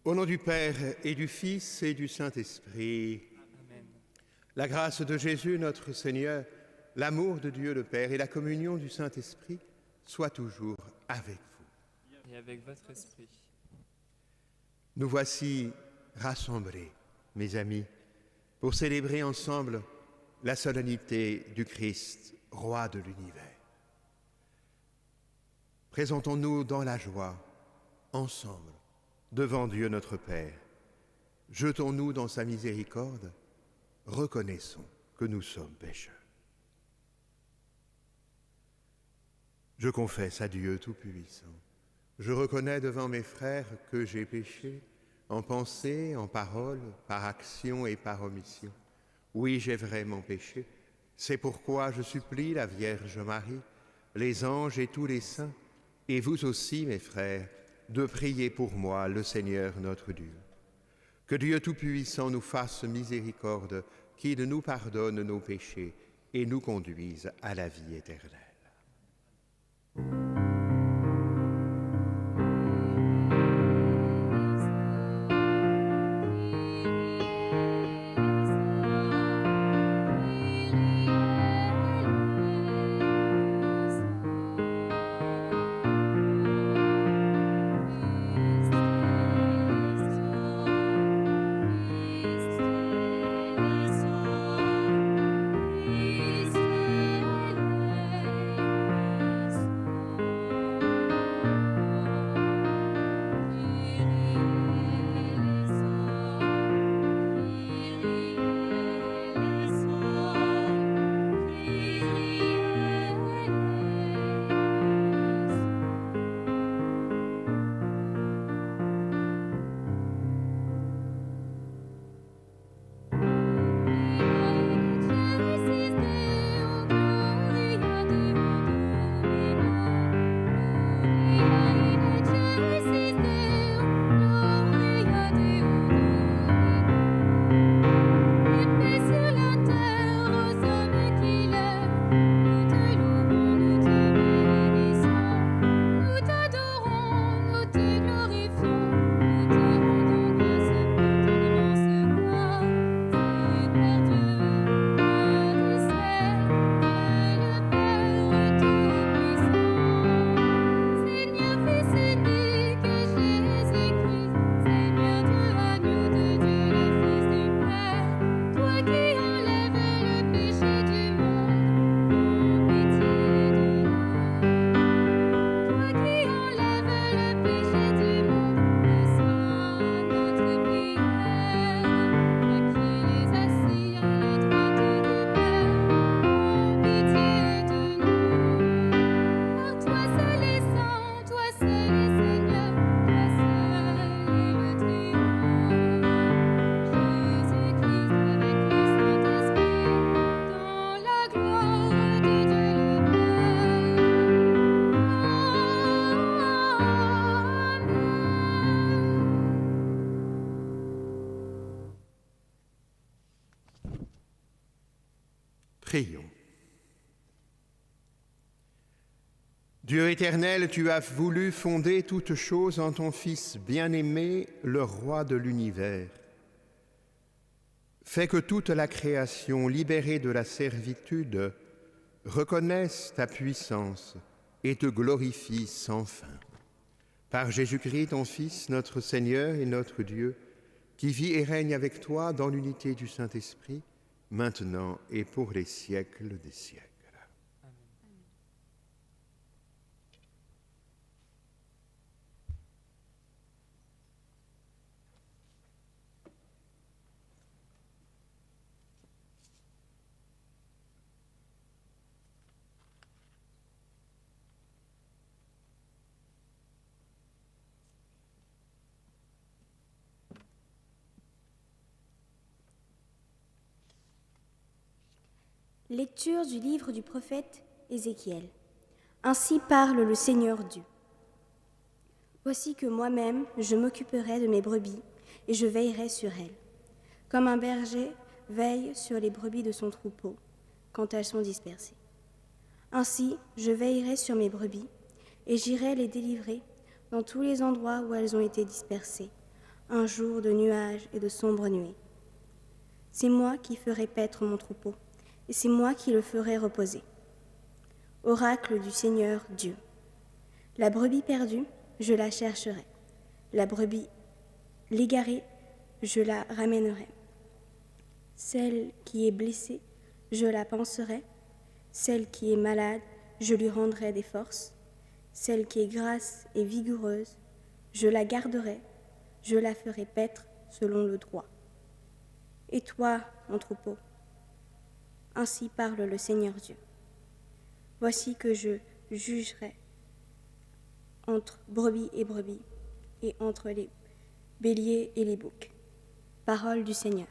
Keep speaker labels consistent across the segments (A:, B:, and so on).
A: Au nom du Père et du Fils et du Saint-Esprit,
B: Amen.
A: la grâce de Jésus notre Seigneur, l'amour de Dieu le Père et la communion du Saint-Esprit soient toujours avec vous.
B: Et avec votre esprit.
A: Nous voici rassemblés, mes amis, pour célébrer ensemble la solennité du Christ, roi de l'univers. Présentons-nous dans la joie, ensemble, devant Dieu notre Père. Jetons-nous dans sa miséricorde, reconnaissons que nous sommes pécheurs. Je confesse à Dieu Tout-Puissant, je reconnais devant mes frères que j'ai péché, en pensée, en parole, par action et par omission. Oui, j'ai vraiment péché. C'est pourquoi je supplie la Vierge Marie, les anges et tous les saints, et vous aussi, mes frères, de prier pour moi, le Seigneur notre Dieu. Que Dieu Tout-Puissant nous fasse miséricorde, qu'il nous pardonne nos péchés et nous conduise à la vie éternelle. Prions. Dieu éternel, tu as voulu fonder toutes choses en ton Fils bien-aimé, le roi de l'univers. Fais que toute la création, libérée de la servitude, reconnaisse ta puissance et te glorifie sans fin. Par Jésus-Christ, ton Fils, notre Seigneur et notre Dieu, qui vit et règne avec toi dans l'unité du Saint-Esprit, maintenant et pour les siècles des siècles.
B: Amen.
C: Lecture du livre du prophète Ézéchiel. Ainsi parle le Seigneur Dieu. Voici que moi-même, je m'occuperai de mes brebis et je veillerai sur elles, comme un berger veille sur les brebis de son troupeau quand elles sont dispersées. Ainsi, je veillerai sur mes brebis et j'irai les délivrer dans tous les endroits où elles ont été dispersées, un jour de nuages et de sombres nuées. C'est moi qui ferai paître mon troupeau, et c'est moi qui le ferai reposer. Oracle du Seigneur Dieu. La brebis perdue, je la chercherai. La brebis l'égarée, je la ramènerai. Celle qui est blessée, je la panserai. Celle qui est malade, je lui rendrai des forces. Celle qui est grasse et vigoureuse, je la garderai. Je la ferai paître selon le droit. Et toi, mon troupeau, ainsi parle le Seigneur Dieu. Voici que je jugerai entre brebis, et entre les béliers et les boucs. Parole du Seigneur.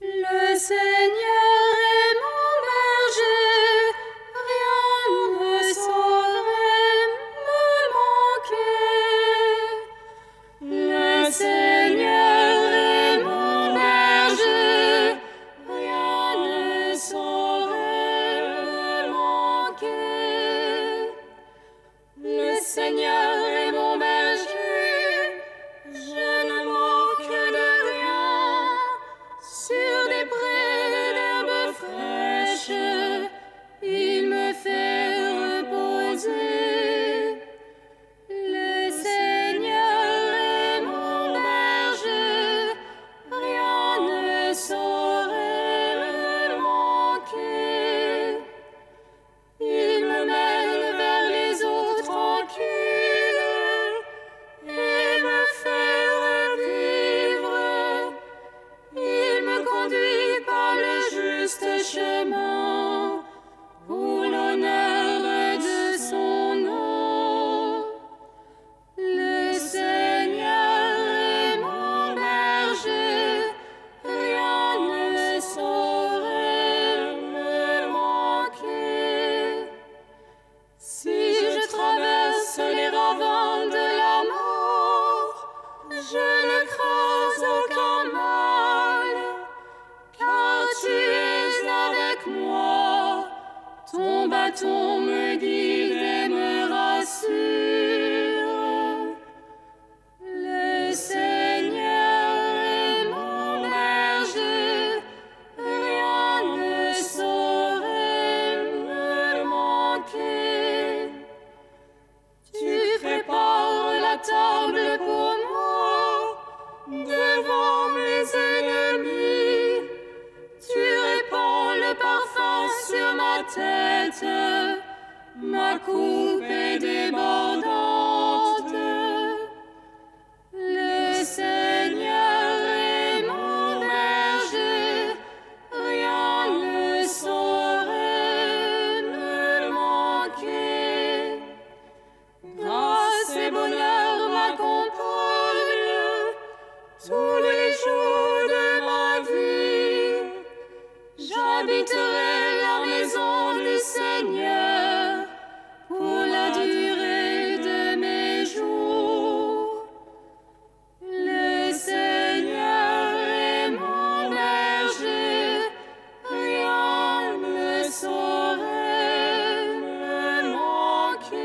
B: Le Seigneur est mon berger, rien ne saurait me manquer. Le Seigneur est mon berger, rien ne saurait me manquer. Le Seigneur est mon berger, je ne manque de rien. Sur des prés d'herbes fraîches, il me fait reposer. Le Seigneur est mon berger, rien ne saurait me manquer. Il me mène vers les eaux tranquilles et me fait revivre. Il me conduit par le juste chemin pour l'honneur de son nom. Le Seigneur est mon berger, rien ne saurait me manquer. Si je traverse les ravins de la mort, je ne crains aucun mal, car tu es avec moi. Ton bâton me guide et me rassure. Le Seigneur est mon berger, rien ne saurait me manquer. Tu prépares la table pour moi devant mes ennemis. Tu répands le parfum sur ma tête, ma coupe est débordante. Le Seigneur est mon berger, rien ne saurait me manquer. Grâce et bonheur m'accompagnent tous les jours de ma vie. J'habiterai la maison du Seigneur pour la durée de mes jours. Le Seigneur est mon berger, rien ne saurait me manquer.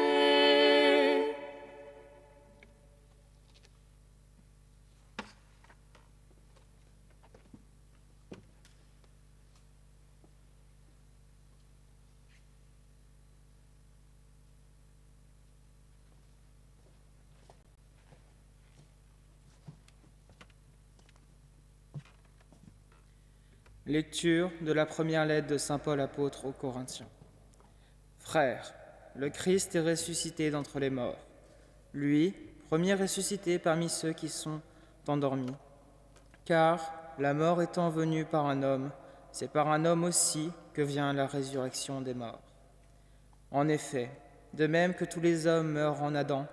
D: Lecture de la première lettre de saint Paul apôtre aux Corinthiens. Frères, le Christ est ressuscité d'entre les morts. Lui, premier ressuscité parmi ceux qui sont endormis. Car, la mort étant venue par un homme, c'est par un homme aussi que vient la résurrection des morts. En effet, de même que tous les hommes meurent en Adam,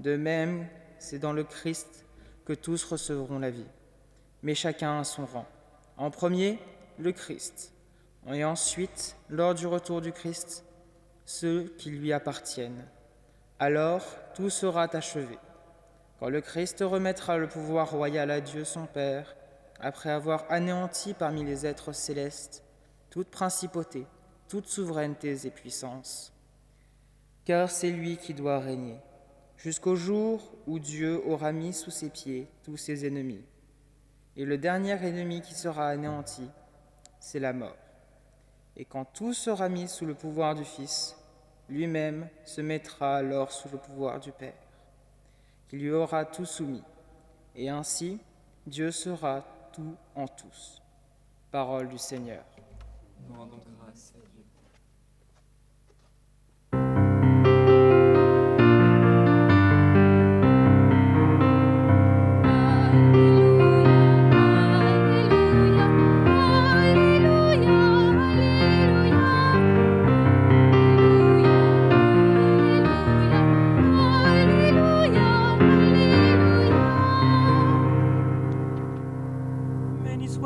D: de même c'est dans le Christ que tous recevront la vie, mais chacun à son rang. En premier, le Christ, et ensuite, lors du retour du Christ, ceux qui lui appartiennent. Alors, tout sera achevé. Quand le Christ remettra le pouvoir royal à Dieu son Père, après avoir anéanti parmi les êtres célestes toute principauté, toute souveraineté et puissance. Car c'est lui qui doit régner, jusqu'au jour où Dieu aura mis sous ses pieds tous ses ennemis. Et le dernier ennemi qui sera anéanti, c'est la mort. Et quand tout sera mis sous le pouvoir du Fils, lui-même se mettra alors sous le pouvoir du Père, qui lui aura tout soumis. Et ainsi, Dieu sera tout en tous. Parole du Seigneur.
E: Nous rendons grâce à Dieu.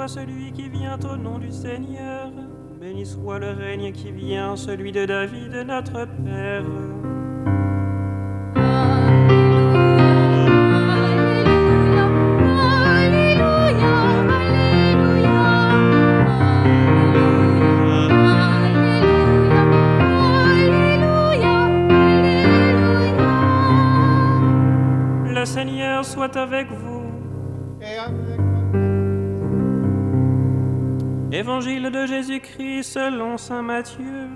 F: Celui qui vient au nom du Seigneur, béni soit le règne qui vient, celui de David, notre Père. Le Seigneur soit avec vous.
B: Et avec
F: Évangile de Jésus-Christ selon saint Matthieu.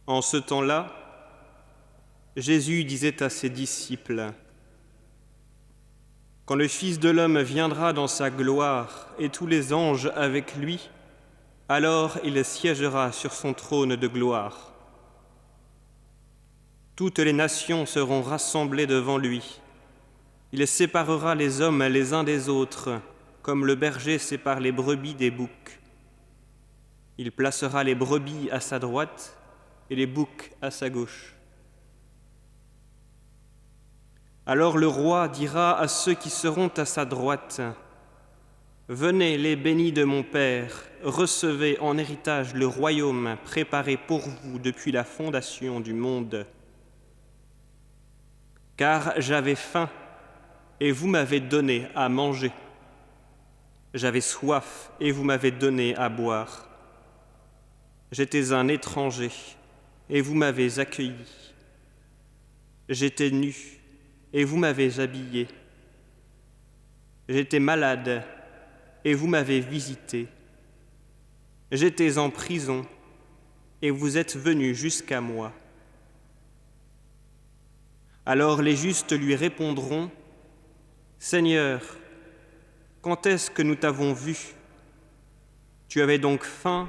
G: En ce temps-là, Jésus disait à ses disciples : « Quand le Fils de l'homme viendra dans sa gloire et tous les anges avec lui, alors il siégera sur son trône de gloire. Toutes les nations seront rassemblées devant lui. Il séparera les hommes les uns des autres, comme le berger sépare les brebis des boucs. Il placera les brebis à sa droite et les boucs à sa gauche. Alors le roi dira à ceux qui seront à sa droite : Venez, les bénis de mon Père, recevez en héritage le royaume préparé pour vous depuis la fondation du monde. Car j'avais faim, et vous m'avez donné à manger. J'avais soif, et vous m'avez donné à boire. J'étais un étranger, et vous m'avez accueilli. J'étais nu, et vous m'avez habillé. J'étais malade, et vous m'avez visité. J'étais en prison, et vous êtes venus jusqu'à moi. Alors les justes lui répondront : Seigneur, quand est-ce que nous t'avons vu ? Tu avais donc faim,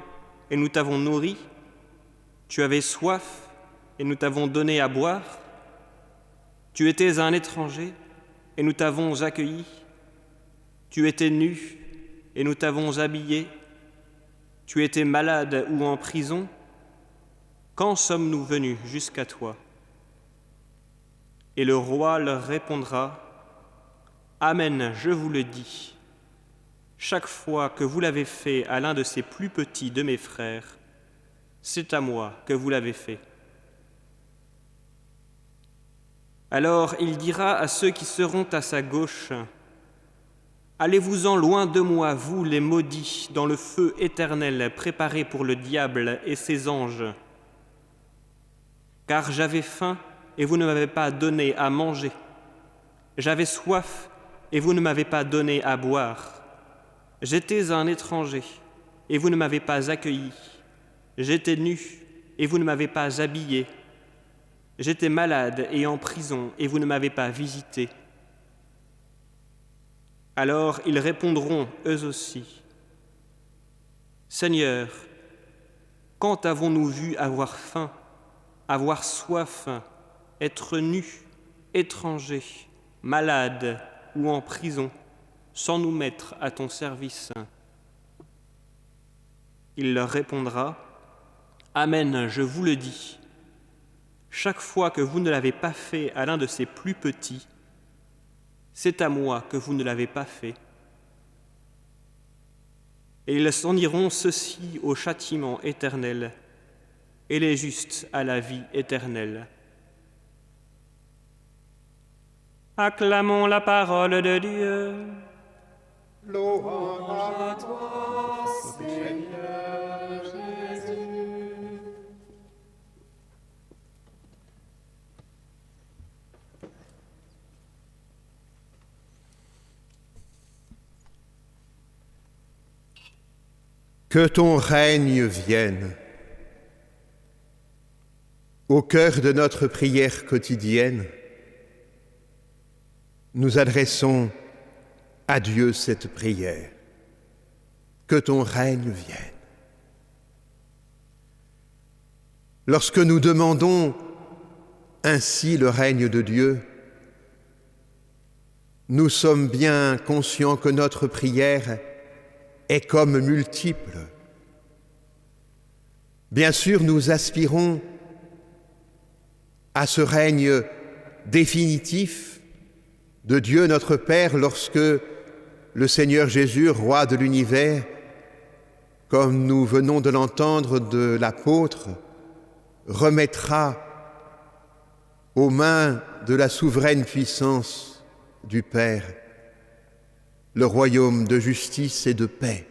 G: et nous t'avons nourri ? Tu avais soif, et nous t'avons donné à boire ? Tu étais un étranger, et nous t'avons accueilli ? Tu étais nu, et nous t'avons habillé ? Tu étais malade ou en prison ? Quand sommes-nous venus jusqu'à toi ? Et le roi leur répondra : Amen, je vous le dis, chaque fois que vous l'avez fait à l'un de ces plus petits de mes frères, c'est à moi que vous l'avez fait. Alors il dira à ceux qui seront à sa gauche : Allez-vous-en loin de moi, vous les maudits, dans le feu éternel préparé pour le diable et ses anges. Car j'avais faim, et vous ne m'avez pas donné à manger. J'avais soif, et vous ne m'avez pas donné à boire. J'étais un étranger, et vous ne m'avez pas accueilli. J'étais nu, et vous ne m'avez pas habillé. J'étais malade et en prison, et vous ne m'avez pas visité. Alors ils répondront, eux aussi : Seigneur, quand avons-nous vu avoir faim, avoir soif, être nus, étrangers, malades ou en prison, sans nous mettre à ton service. Il leur répondra, Amen, je vous le dis. Chaque fois que vous ne l'avez pas fait à l'un de ces plus petits, c'est à moi que vous ne l'avez pas fait. Et ils s'en iront ceux-ci au châtiment éternel, et les justes à la vie éternelle.
F: Acclamons la parole de Dieu.
B: Louange à toi, Seigneur Jésus.
A: Que ton règne vienne. Au cœur de notre prière quotidienne, nous adressons à Dieu cette prière. Que ton règne vienne. Lorsque nous demandons ainsi le règne de Dieu, nous sommes bien conscients que notre prière est comme multiple. Bien sûr, nous aspirons à ce règne définitif de Dieu notre Père lorsque le Seigneur Jésus, roi de l'univers, comme nous venons de l'entendre de l'apôtre, remettra aux mains de la souveraine puissance du Père le royaume de justice et de paix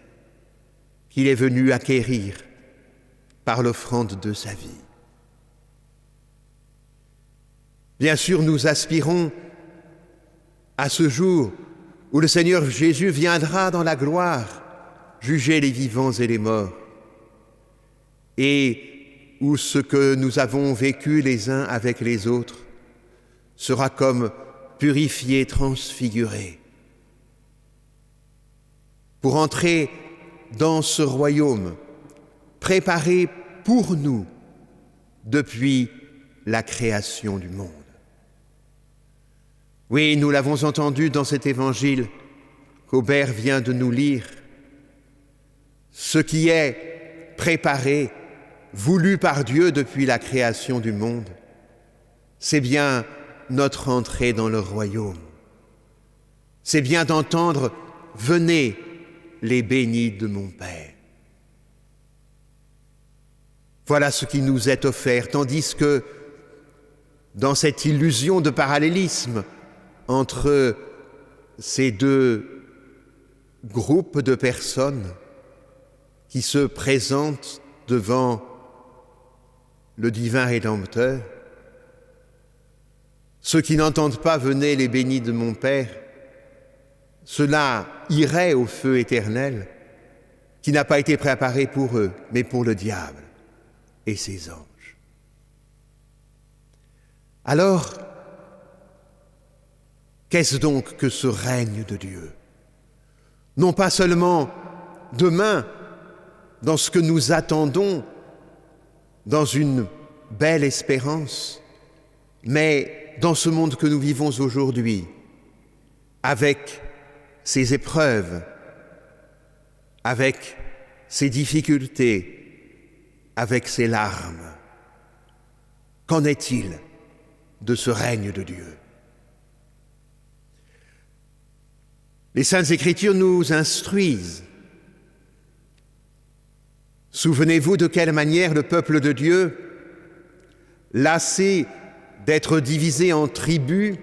A: qu'il est venu acquérir par l'offrande de sa vie. Bien sûr, nous aspirons à ce jour où le Seigneur Jésus viendra dans la gloire juger les vivants et les morts, et où ce que nous avons vécu les uns avec les autres sera comme purifié, transfiguré. Pour entrer dans ce royaume préparé pour nous depuis la création du monde. Oui, nous l'avons entendu dans cet évangile qu'Aubert vient de nous lire. Ce qui est préparé, voulu par Dieu depuis la création du monde, c'est bien notre entrée dans le royaume. C'est bien d'entendre « Venez, les bénis de mon Père ». Voilà ce qui nous est offert, tandis que dans cette illusion de parallélisme entre ces deux groupes de personnes qui se présentent devant le divin Rédempteur, ceux qui n'entendent pas « Venez les bénis de mon Père », cela irait au feu éternel qui n'a pas été préparé pour eux, mais pour le diable et ses anges. Alors, qu'est-ce donc que ce règne de Dieu? Non pas seulement demain, dans ce que nous attendons, dans une belle espérance, mais dans ce monde que nous vivons aujourd'hui, avec ses épreuves, avec ses difficultés, avec ses larmes. Qu'en est-il de ce règne de Dieu? Les Saintes Écritures nous instruisent. Souvenez-vous de quelle manière le peuple de Dieu, lassé d'être divisé en tribus,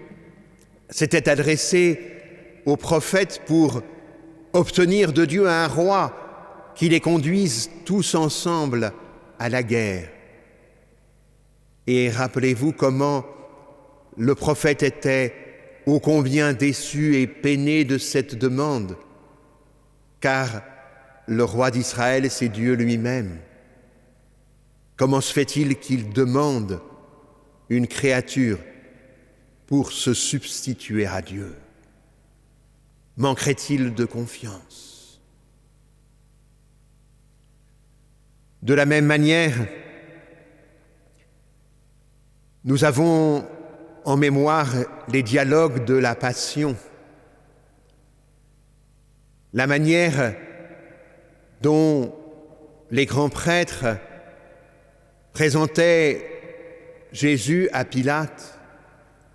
A: s'était adressé aux prophètes pour obtenir de Dieu un roi qui les conduise tous ensemble à la guerre. Et rappelez-vous comment le prophète était ô combien déçu et peiné de cette demande, car le roi d'Israël, c'est Dieu lui-même. Comment se fait-il qu'il demande une créature pour se substituer à Dieu? Manquerait-il de confiance? De la même manière, nous avons en mémoire les dialogues de la Passion. la manière dont les grands prêtres présentaient Jésus à Pilate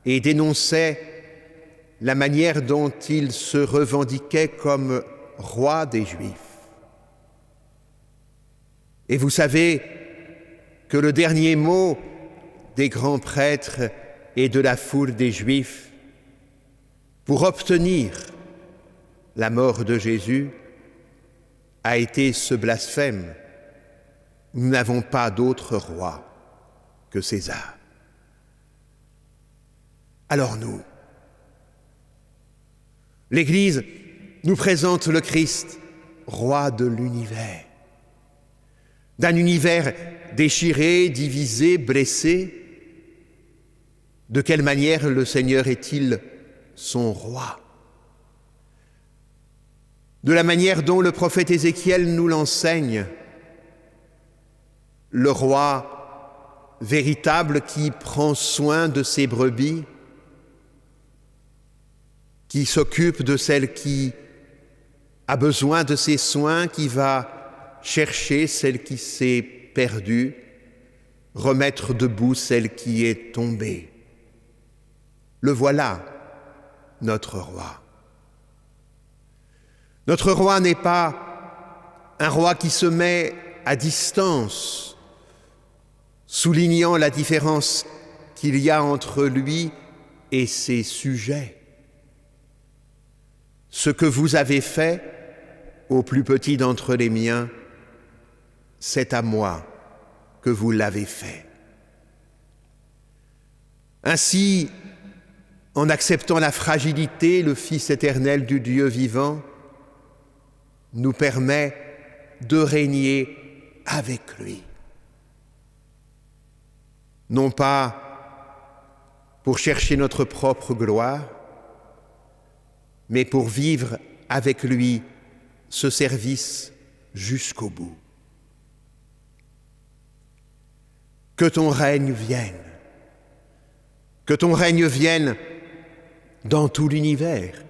A: et dénonçaient la manière dont il se revendiquait comme roi des Juifs. Et vous savez que le dernier mot des grands prêtres et de la foule des Juifs pour obtenir la mort de Jésus a été ce blasphème: nous n'avons pas d'autre roi que César. Alors nous, l'Église nous présente le Christ, roi de l'univers, d'un univers déchiré, divisé, blessé. De quelle manière le Seigneur est-il son roi? De la manière dont le prophète Ézéchiel nous l'enseigne, le roi véritable qui prend soin de ses brebis, qui s'occupe de celle qui a besoin de ses soins, qui va chercher celle qui s'est perdue, remettre debout celle qui est tombée. Le voilà, notre roi. Notre roi n'est pas un roi qui se met à distance, soulignant la différence qu'il y a entre lui et ses sujets. Ce que vous avez fait au plus petit d'entre les miens, c'est à moi que vous l'avez fait. Ainsi, en acceptant la fragilité, le Fils éternel du Dieu vivant nous permet de régner avec lui. Non pas pour chercher notre propre gloire, mais pour vivre avec lui ce service jusqu'au bout. Que ton règne vienne. Que ton règne vienne dans tout l'univers.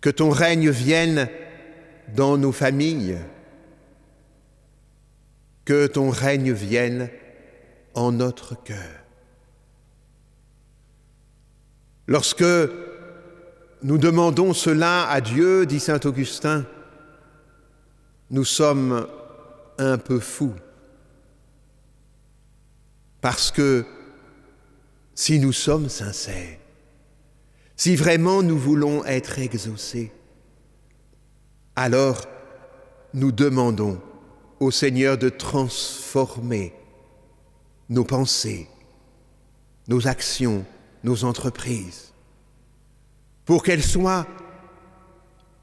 A: Que ton règne vienne dans nos familles. Que ton règne vienne en notre cœur. Lorsque nous demandons cela à Dieu, dit saint Augustin, nous sommes un peu fous. Parce que si nous sommes sincères, si vraiment nous voulons être exaucés, alors nous demandons au Seigneur de transformer nos pensées, nos actions, nos entreprises, pour qu'elles soient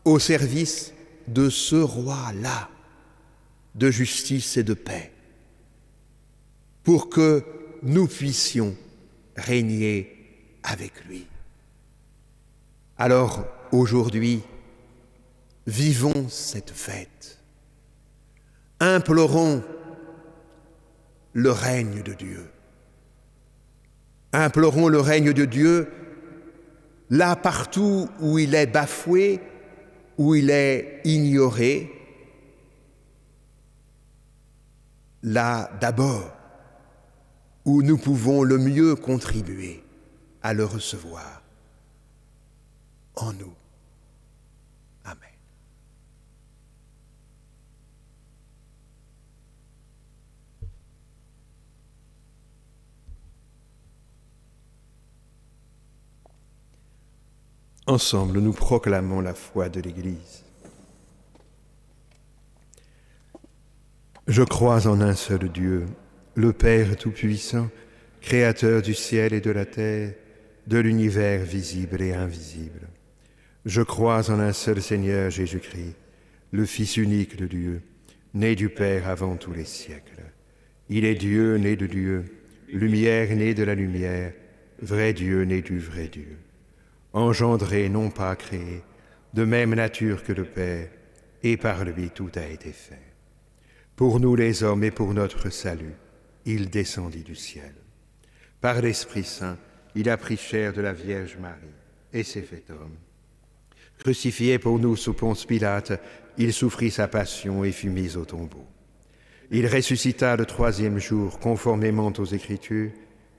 A: au service de ce roi-là, de justice et de paix, pour que nous puissions régner avec lui. Alors, aujourd'hui, vivons cette fête. Implorons le règne de Dieu. Implorons le règne de Dieu là partout où il est bafoué, où il est ignoré, là d'abord où nous pouvons le mieux contribuer à le recevoir en nous. Amen. Ensemble, nous proclamons la foi de l'Église. Je crois en un seul Dieu, le Père Tout-Puissant, Créateur du ciel et de la terre, de l'univers visible et invisible. Je crois en un seul Seigneur Jésus-Christ, le Fils unique de Dieu, né du Père avant tous les siècles. Il est Dieu né de Dieu, lumière née de la lumière, vrai Dieu né du vrai Dieu. Engendré, non pas créé, de même nature que le Père, et par lui tout a été fait. Pour nous les hommes et pour notre salut, il descendit du ciel. Par l'Esprit Saint, il a pris chair de la Vierge Marie et s'est fait homme. Crucifié pour nous sous Ponce Pilate, il souffrit sa passion et fut mis au tombeau. Il ressuscita le 3e jour, conformément aux Écritures,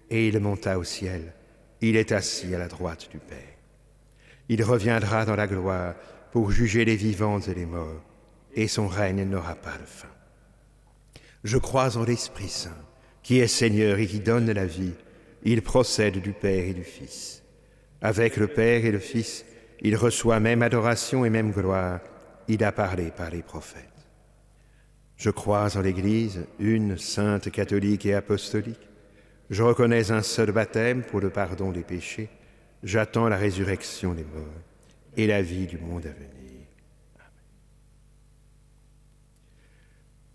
A: et il monta au ciel. Il est assis à la droite du Père. Il reviendra dans la gloire pour juger les vivants et les morts, et son règne n'aura pas de fin. Je crois en l'Esprit Saint, qui est Seigneur et qui donne la vie. Il procède du Père et du Fils. Avec le Père et le Fils, il reçoit même adoration et même gloire. Il a parlé par les prophètes. Je crois en l'Église, une, sainte, catholique et apostolique. Je reconnais un seul baptême pour le pardon des péchés. J'attends la résurrection des morts et la vie du monde à venir. Amen.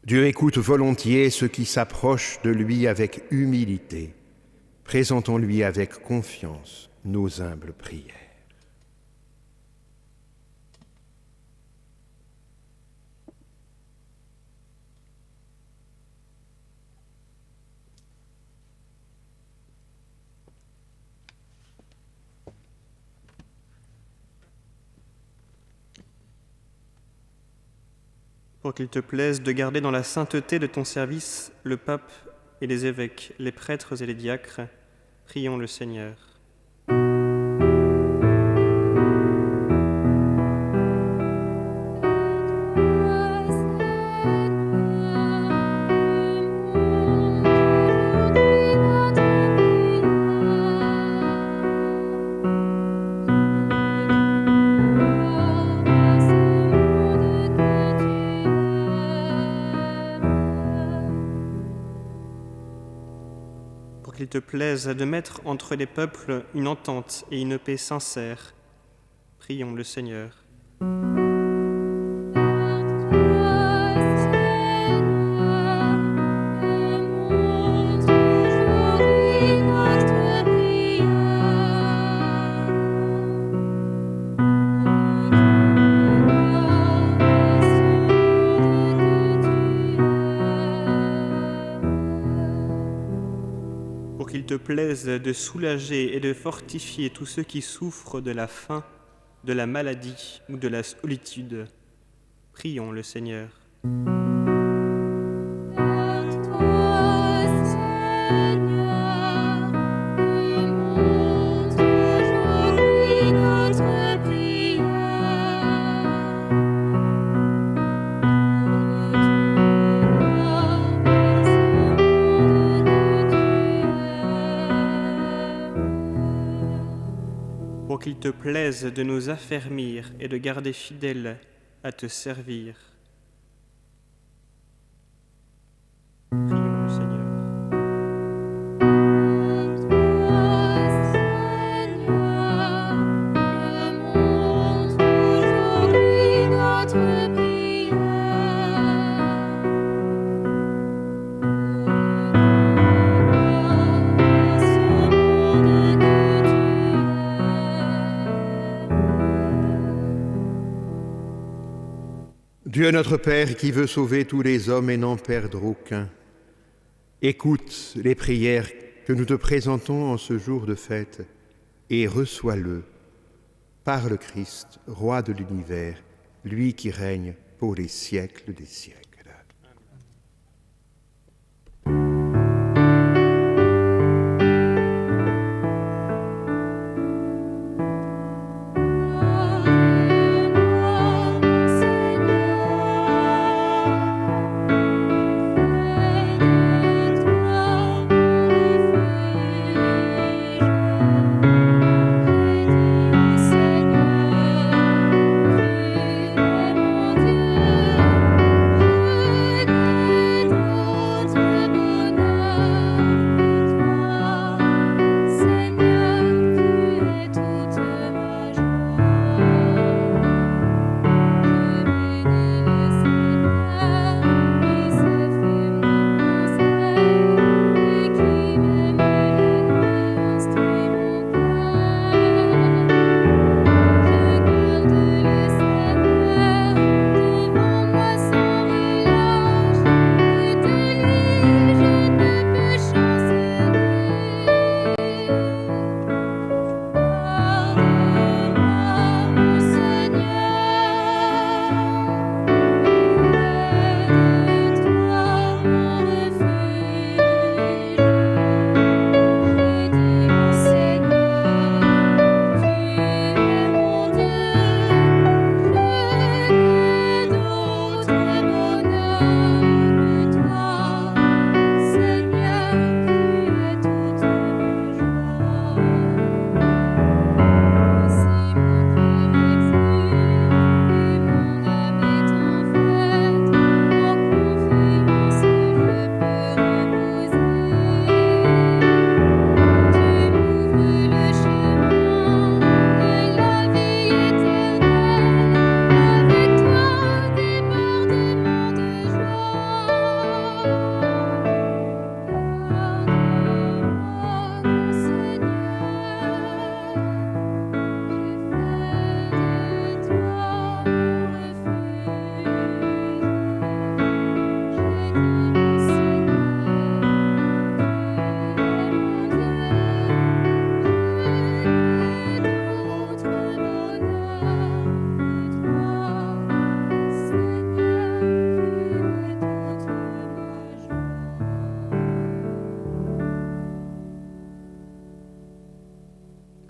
A: Dieu écoute volontiers ceux qui s'approchent de lui avec humilité. Présentons-lui avec confiance nos humbles prières.
G: Pour qu'il te plaise de garder dans la sainteté de ton service le pape et les évêques, les prêtres et les diacres, prions le Seigneur. Qu'il te plaise de mettre entre les peuples une entente et une paix sincère. Prions le Seigneur. Qu'il te plaise de soulager et de fortifier tous ceux qui souffrent de la faim, de la maladie ou de la solitude. Prions le Seigneur. Qu'il te plaise de nous affermir et de garder fidèles à te servir. Prions le Seigneur.
A: Dieu notre Père qui veut sauver tous les hommes et n'en perdre aucun, écoute les prières que nous te présentons en ce jour de fête et reçois-le par le Christ, Roi de l'univers, lui qui règne pour les siècles des siècles.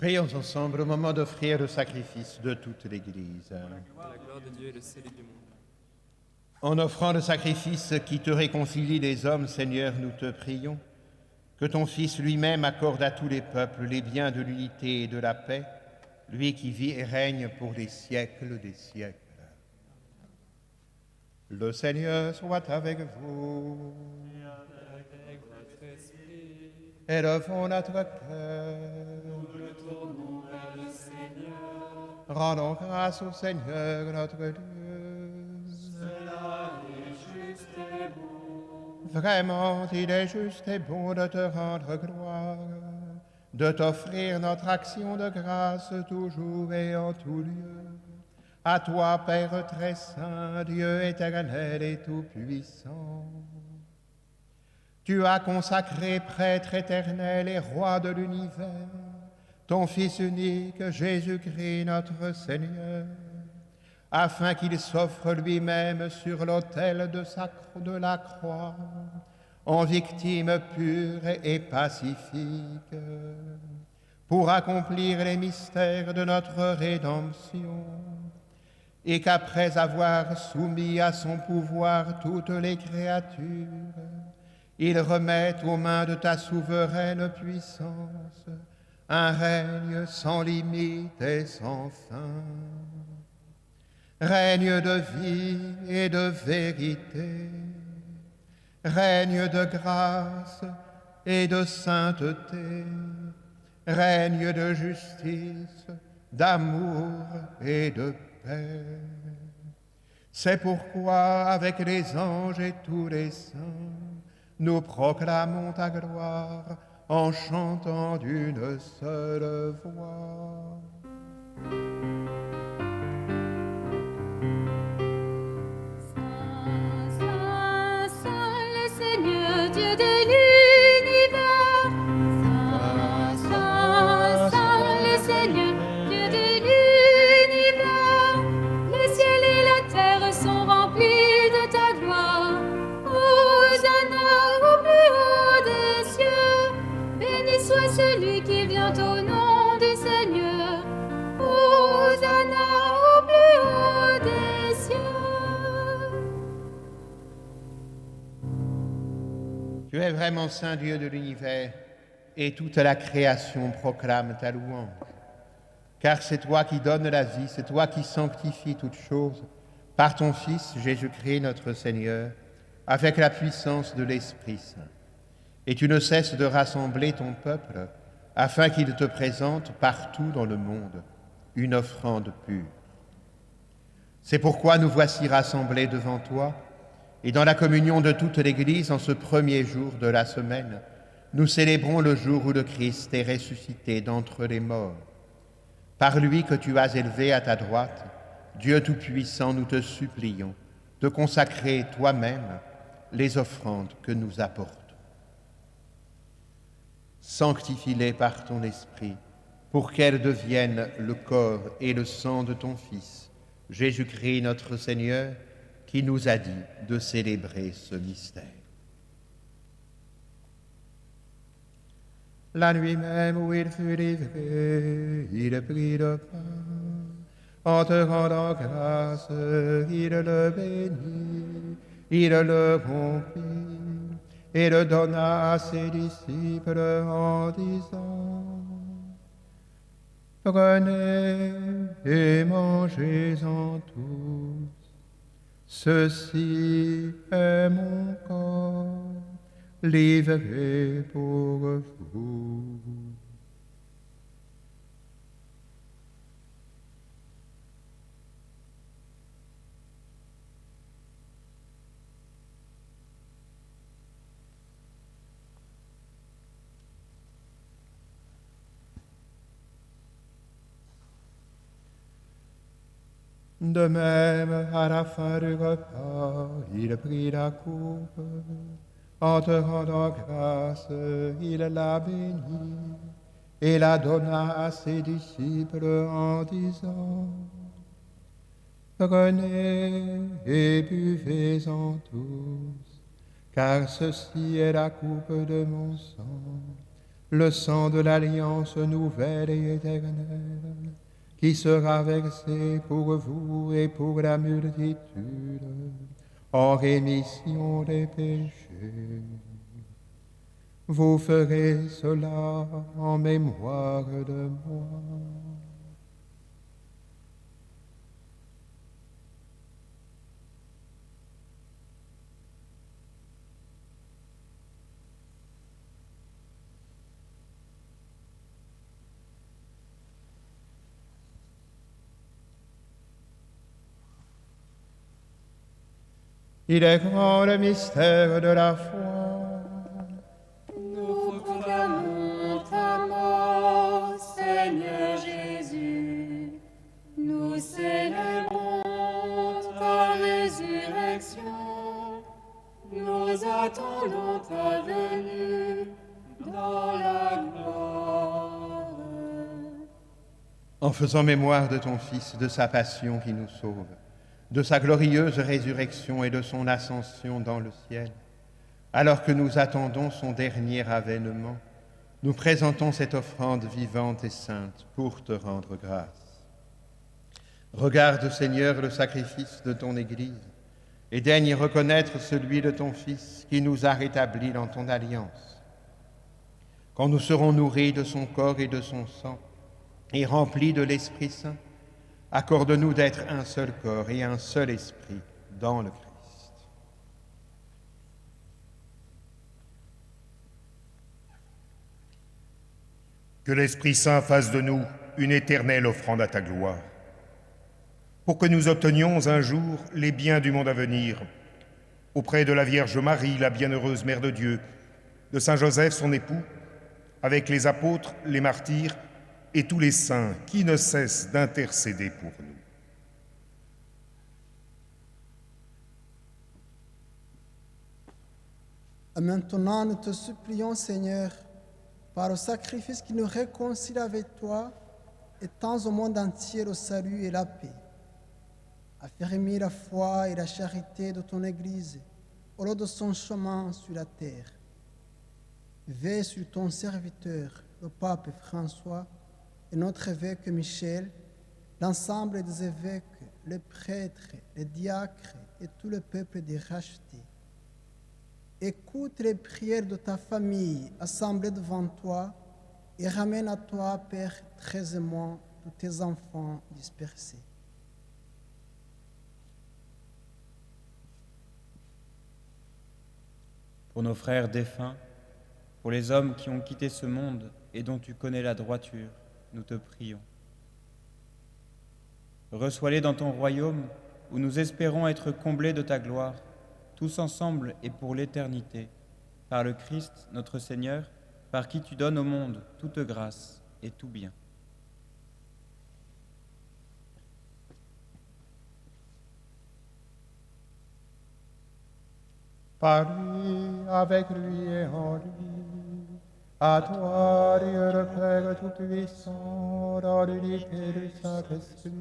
A: Prions ensemble au moment d'offrir le sacrifice de toute l'Église.
E: Pour la gloire de Dieu et le salut du monde.
A: En offrant le sacrifice qui te réconcilie les hommes, Seigneur, nous te prions que ton Fils lui-même accorde à tous les peuples les biens de l'unité et de la paix, lui qui vit et règne pour les siècles des siècles. Le Seigneur soit avec vous. Élevons notre cœur.
B: Nous le tournons vers le Seigneur.
A: Rendons grâce au Seigneur notre Dieu.
B: Cela est juste et bon.
A: Vraiment, il est juste et bon de te rendre gloire, de t'offrir notre action de grâce toujours et en tout lieu. À toi, Père très saint, Dieu éternel et tout-puissant. Tu as consacré prêtre éternel et roi de l'univers, ton Fils unique, Jésus-Christ notre Seigneur, afin qu'il s'offre lui-même sur l'autel de la croix, en victime pure et pacifique, pour accomplir les mystères de notre rédemption, et qu'après avoir soumis à son pouvoir toutes les créatures, il remette aux mains de ta souveraine puissance un règne sans limite et sans fin. Règne de vie et de vérité, règne de grâce et de sainteté, règne de justice, d'amour et de paix. C'est pourquoi, avec les anges et tous les saints, nous proclamons ta gloire en chantant d'une seule voix.
B: Saint, Saint, le Seigneur, Dieu de l'univers. Saint, Saint, Saint, le Seigneur, Dieu de l'univers. Le ciel et la terre sont remplis de ta gloire. Hosanna au plus haut des cieux. Béni soit celui qui vient au nom du Seigneur. Hosanna au plus haut des cieux.
A: Tu es vraiment saint Dieu de l'univers, et toute la création proclame ta louange. Car c'est toi qui donnes la vie, c'est toi qui sanctifies toutes choses, par ton Fils Jésus-Christ notre Seigneur, avec la puissance de l'Esprit Saint. Et tu ne cesses de rassembler ton peuple, afin qu'il te présente partout dans le monde une offrande pure. C'est pourquoi nous voici rassemblés devant toi, et dans la communion de toute l'Église, en ce premier jour de la semaine, nous célébrons le jour où le Christ est ressuscité d'entre les morts. Par lui que tu as élevé à ta droite, Dieu Tout-Puissant, nous te supplions de consacrer toi-même les offrandes que nous apportons. Sanctifie-les par ton Esprit, pour qu'elles deviennent le corps et le sang de ton Fils, Jésus-Christ notre Seigneur, qui nous a dit de célébrer ce mystère. La nuit même où il fut livré, il prit le pain. En te rendant grâce, il le bénit, il le rompit et le donna à ses disciples en disant: Prenez et mangez-en tous. Ceci est mon corps, livré pour vous. De même, à la fin du repas, il prit la coupe. En te rendant grâce, il la bénit et la donna à ses disciples en disant: Prenez et buvez-en tous, car ceci est la coupe de mon sang, le sang de l'alliance nouvelle et éternelle, qui sera versé pour vous et pour la multitude, en rémission des péchés. Vous ferez cela en mémoire de moi. Il est grand le mystère de la foi.
B: Nous proclamons ta mort, Seigneur Jésus. Nous célébrons ta résurrection. Nous attendons ta venue dans la gloire.
A: En faisant mémoire de ton Fils, de sa passion qui nous sauve, de sa glorieuse résurrection et de son ascension dans le ciel, alors que nous attendons son dernier avènement, nous présentons cette offrande vivante et sainte pour te rendre grâce. Regarde, Seigneur, le sacrifice de ton Église et daigne reconnaître celui de ton Fils qui nous a rétablis dans ton alliance. Quand nous serons nourris de son corps et de son sang et remplis de l'Esprit Saint, accorde-nous d'être un seul corps et un seul esprit dans le Christ.
H: Que l'Esprit Saint fasse de nous une éternelle offrande à ta gloire, pour que nous obtenions un jour les biens du monde à venir, auprès de la Vierge Marie, la bienheureuse Mère de Dieu, de Saint Joseph, son époux, avec les apôtres, les martyrs, et tous les saints qui ne cessent d'intercéder pour nous.
I: Et maintenant, nous te supplions, Seigneur, par le sacrifice qui nous réconcilie avec toi, étends au monde entier le salut et la paix. Affermis la foi et la charité de ton Église au long de son chemin sur la terre. Veille sur ton serviteur, le pape François, et notre évêque Michel, l'ensemble des évêques, les prêtres, les diacres et tout le peuple des rachetés. Écoute les prières de ta famille assemblée devant toi et ramène à toi, Père, très aimant, tous tes enfants dispersés.
J: Pour nos frères défunts, pour les hommes qui ont quitté ce monde et dont tu connais la droiture, nous te prions. Reçois-les dans ton royaume, où nous espérons être comblés de ta gloire, tous ensemble et pour l'éternité, par le Christ, notre Seigneur, par qui tu donnes au monde toute grâce et tout bien.
A: Par lui, avec lui et en lui, à toi, Dieu le Père Tout-Puissant, dans l'unité du Saint-Esprit,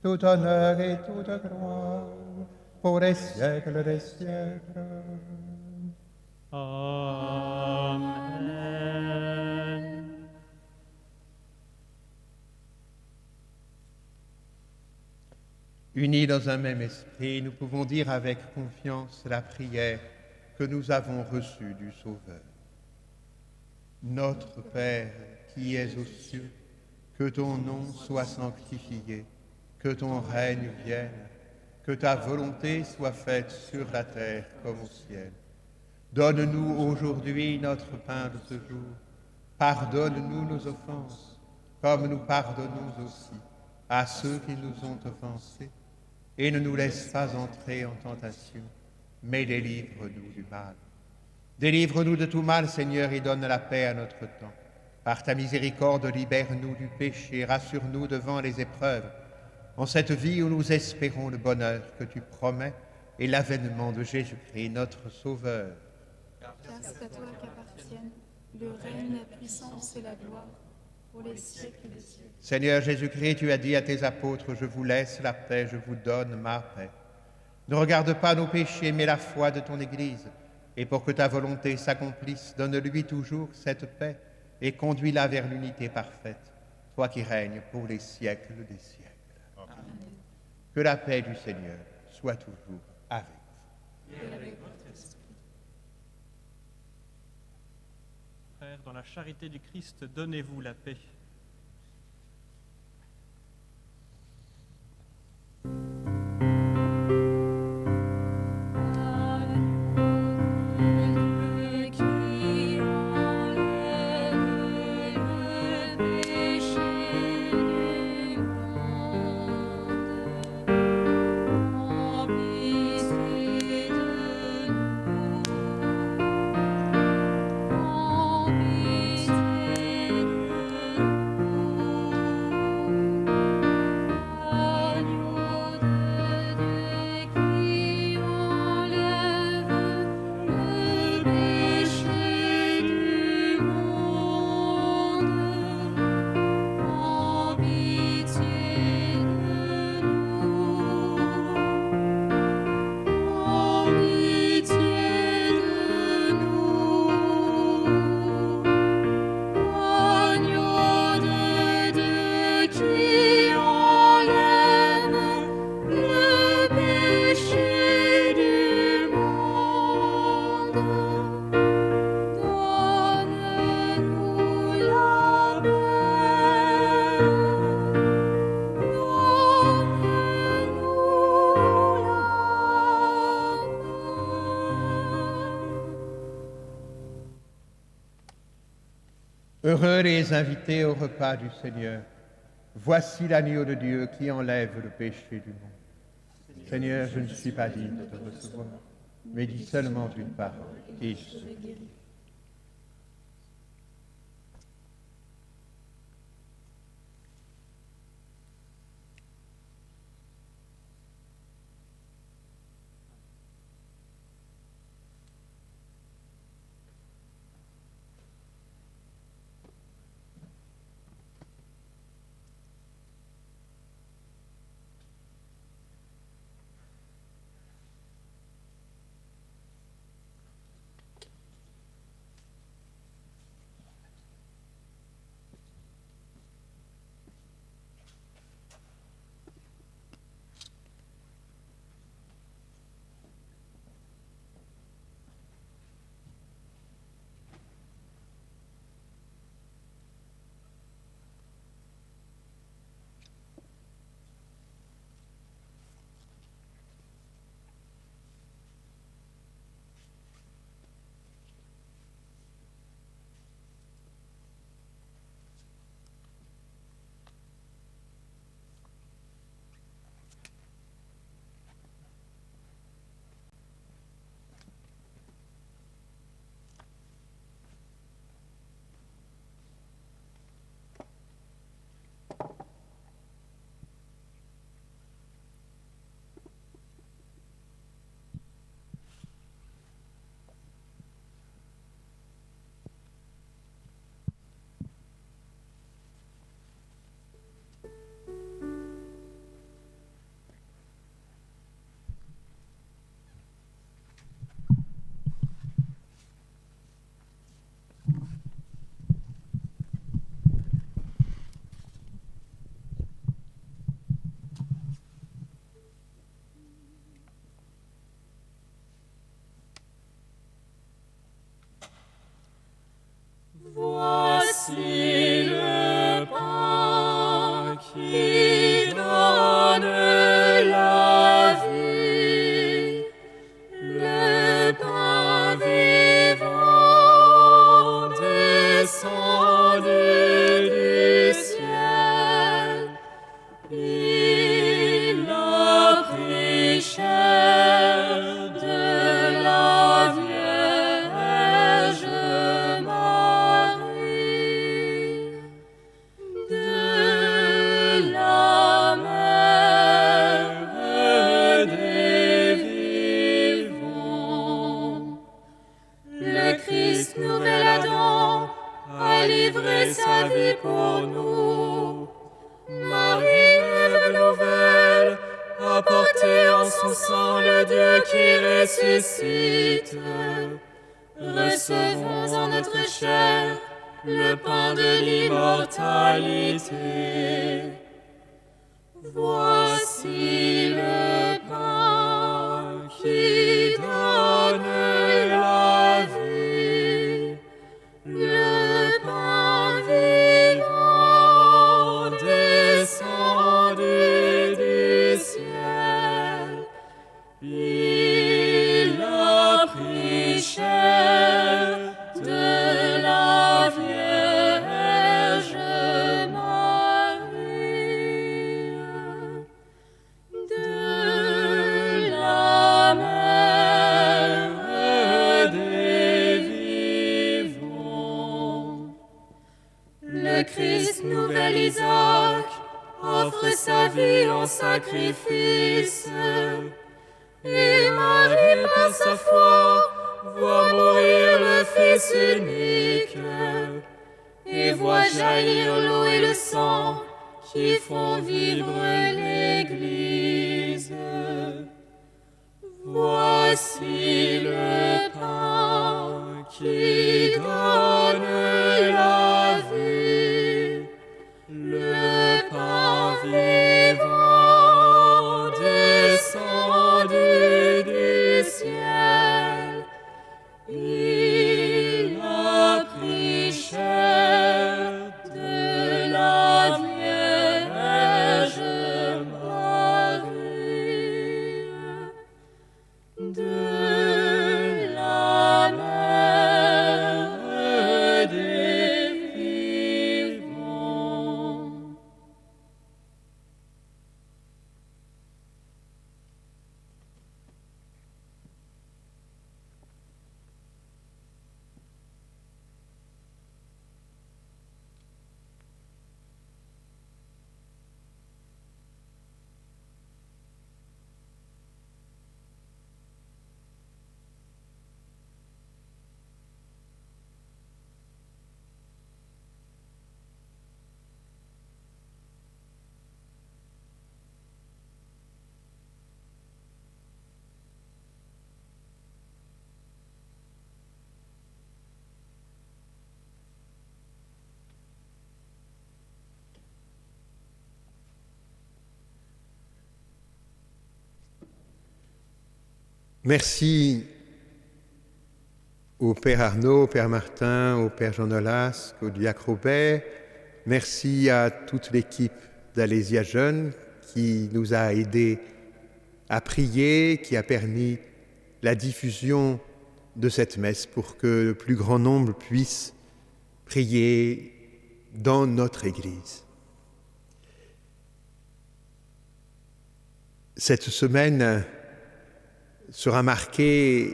A: tout honneur et toute gloire, pour les siècles des siècles.
F: Amen.
A: Unis dans un même esprit, nous pouvons dire avec confiance la prière que nous avons reçue du Sauveur. Notre Père qui es aux cieux, que ton nom soit sanctifié, que ton règne vienne, que ta volonté soit faite sur la terre comme au ciel. Donne-nous aujourd'hui notre pain de ce jour. Pardonne-nous nos offenses, comme nous pardonnons aussi à ceux qui nous ont offensés. Et ne nous laisse pas entrer en tentation, mais délivre-nous du mal. Délivre-nous de tout mal, Seigneur, et donne la paix à notre temps. Par ta miséricorde, libère-nous du péché, rassure-nous devant les épreuves, en cette vie où nous espérons le bonheur que tu promets et l'avènement de Jésus-Christ, notre Sauveur.
B: Car c'est à toi qu'appartiennent le règne, la puissance et la gloire, pour les siècles des siècles.
A: Seigneur Jésus-Christ, tu as dit à tes apôtres, je vous laisse la paix, je vous donne ma paix. Ne regarde pas nos péchés, mais la foi de ton Église. Et pour que ta volonté s'accomplisse, donne-lui toujours cette paix et conduis-la vers l'unité parfaite, toi qui règnes pour les siècles des siècles. Amen. Que la paix du Seigneur soit toujours avec vous.
F: Et avec votre esprit. Frères, dans la charité du Christ, donnez-vous la paix.
A: Heureux les invités au repas du Seigneur. Voici l'agneau de Dieu qui enlève le péché du monde. Seigneur, je ne suis pas digne de te recevoir, mais dis seulement une parole et je serai guéri.
B: Voici le pain qui donne la vie, le pain vivant descendu du ciel. Il a pris chair de la Vierge Marie, de la mère des vivants. Le Christ, nouvel Adam, a livré sa vie pour nous. Marie, Ève nouvelle, a porté en son sein le de Dieu qui ressuscite, recevons en notre chair le pain de l'immortalité. Voici le pain qui donne la vie, le pain vivant descendu du ciel. Il a pris chair de la Vierge Marie, de la mère des vivants. Le Christ, nouvel Isaac, offre sa vie en sacrifice. Et Marie, par sa foi, voit mourir le Fils unique et voit jaillir l'eau et le sang qui font vivre l'Église. Voici le pain qui donne la vie, le pain vivant descendu du ciel. Il a pris chair de la Vierge Marie, de la mère des vivants.
A: Merci au Père Arnaud, au Père Martin, au Père Jean Nolasque, au diacre Robert. Merci à toute l'équipe d'Alésia Jeunes qui nous a aidés à prier, qui a permis la diffusion de cette messe pour que le plus grand nombre puisse prier dans notre Église. Cette semaine sera marquée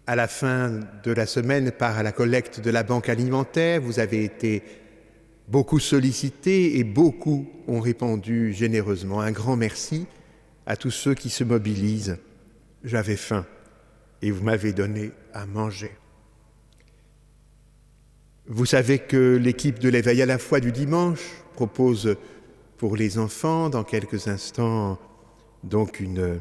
A: à la fin de la semaine par la collecte de la banque alimentaire. Vous avez été beaucoup sollicités et beaucoup ont répondu généreusement. Un grand merci à tous ceux qui se mobilisent. J'avais faim et vous m'avez donné à manger. Vous savez que l'équipe de l'éveil à la foi du dimanche propose pour les enfants, dans quelques instants, donc une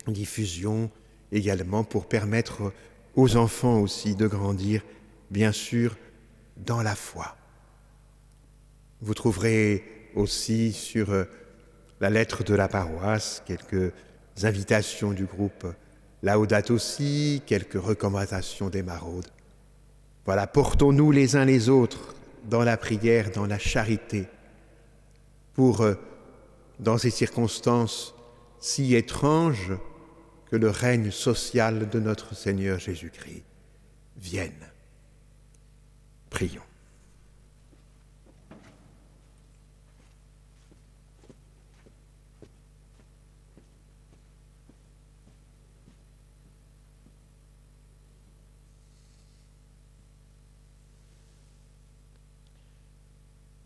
A: diffusion également pour permettre aux enfants aussi de grandir, bien sûr, dans la foi. Vous trouverez aussi sur la lettre de la paroisse quelques invitations du groupe Laudate aussi, quelques recommandations des maraudes. Voilà, portons-nous les uns les autres dans la prière, dans la charité, pour, dans ces circonstances si étranges, que le règne social de notre Seigneur Jésus-Christ vienne. Prions.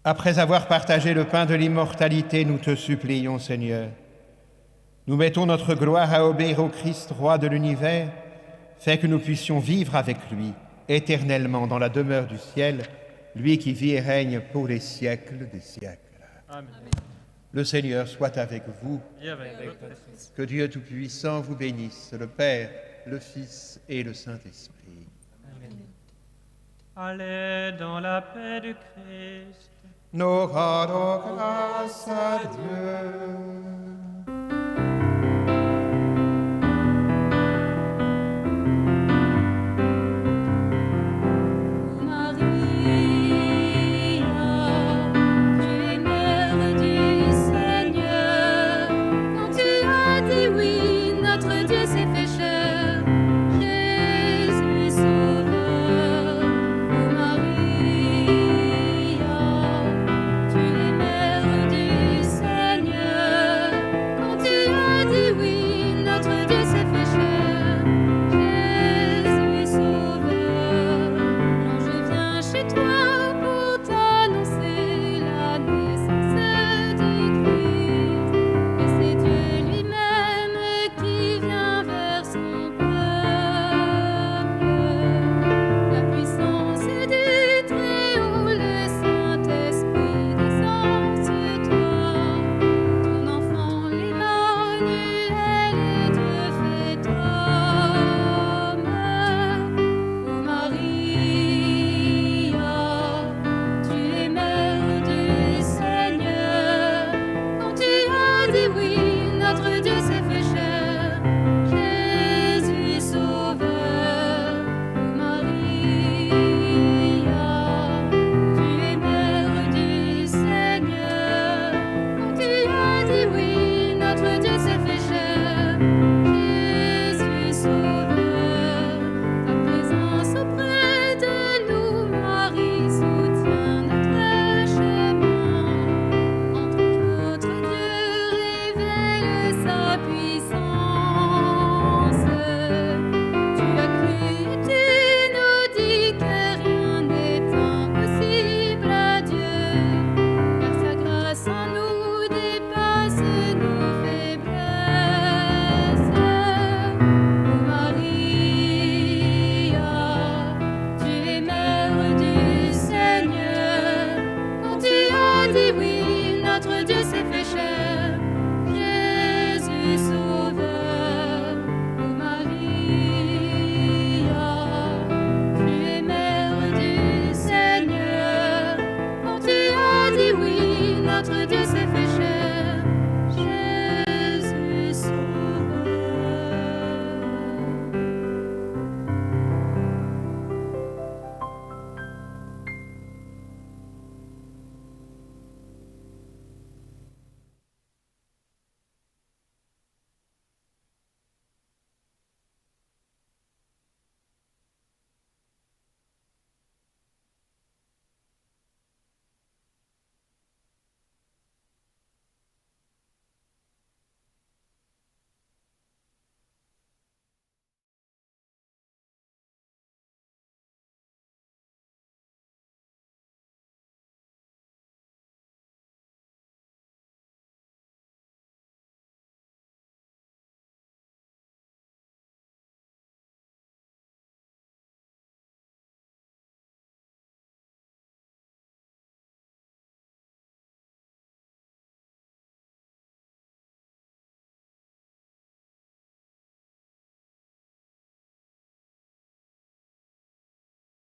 A: Après avoir partagé le pain de l'immortalité, nous te supplions, Seigneur. Nous mettons notre gloire à obéir au Christ, roi de l'univers, fait que nous puissions vivre avec lui éternellement dans la demeure du ciel, lui qui vit et règne pour les siècles des siècles.
E: Amen.
K: Le Seigneur soit avec vous.
E: Et avec votre esprit.
K: Que Dieu Tout-Puissant vous bénisse, le Père, le Fils et le Saint-Esprit.
E: Amen.
F: Allez dans la paix du Christ.
A: Nous rendons grâce à Dieu.
B: Dieu s'est